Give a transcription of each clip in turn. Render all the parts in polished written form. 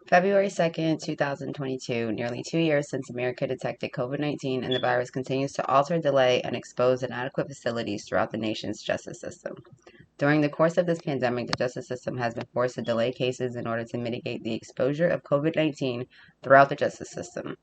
February 2nd, 2022, nearly 2 years since America detected COVID-19, and the virus continues to alter, delay, and expose inadequate facilities throughout the nation's justice system. During the course of this pandemic, the justice system has been forced to delay cases in order to mitigate the exposure of COVID-19 throughout the justice system,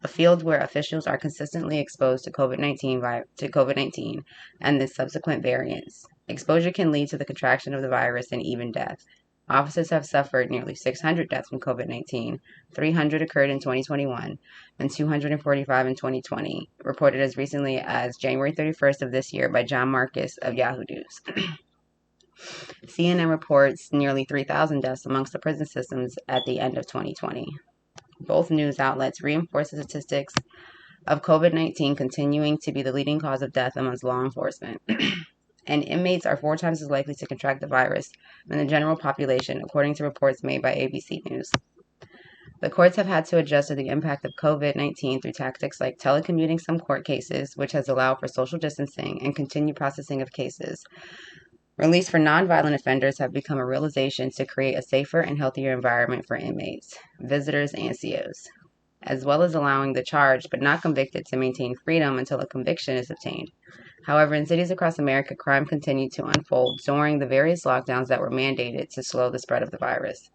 a field where officials are consistently exposed to COVID-19 and the subsequent variants. Exposure can lead to the contraction of the virus and even death. Officers have suffered nearly 600 deaths from COVID-19. 300 occurred in 2021 and 245 in 2020, reported as recently as January 31st of this year by John Marcus of Yahoo News. CNN reports nearly 3,000 deaths amongst the prison systems at the end of 2020. Both news outlets reinforce the statistics of COVID-19 continuing to be the leading cause of death amongst law enforcement. And inmates are 4 times as likely to contract the virus than the general population, according to reports made by ABC News. The courts have had to adjust to the impact of COVID-19 through tactics like telecommuting some court cases, which has allowed for social distancing and continued processing of cases. Release for nonviolent offenders have become a realization to create a safer and healthier environment for inmates, visitors, and COs, as well as allowing the charged but not convicted to maintain freedom until a conviction is obtained. However, in cities across America, crime continued to unfold during the various lockdowns that were mandated to slow the spread of the virus.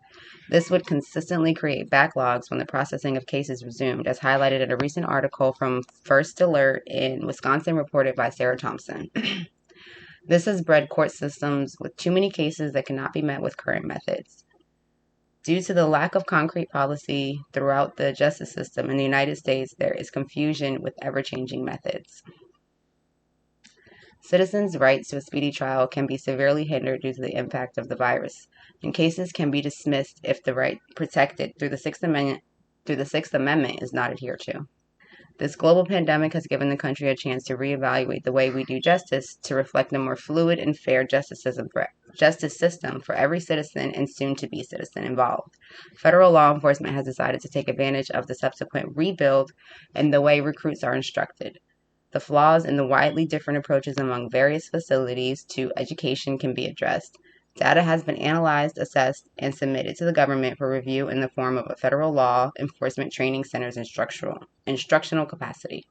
This would consistently create backlogs when the processing of cases resumed, as highlighted in a recent article from First Alert in Wisconsin reported by Sarah Thompson. This has bred court systems with too many cases that cannot be met with current methods. Due to the lack of concrete policy throughout the justice system in the United States, there is confusion with ever-changing methods. Citizens' rights to a speedy trial can be severely hindered due to the impact of the virus, and cases can be dismissed if the right protected through the Sixth Amendment is not adhered to. This global pandemic has given the country a chance to reevaluate the way we do justice to reflect a more fluid and fair justice system for every citizen and soon-to-be citizen involved. Federal law enforcement has decided to take advantage of the subsequent rebuild in the way recruits are instructed. The flaws in the widely different approaches among various facilities to education can be addressed. Data has been analyzed, assessed, and submitted to the government for review in the form of a federal law enforcement training center's instructional capacity.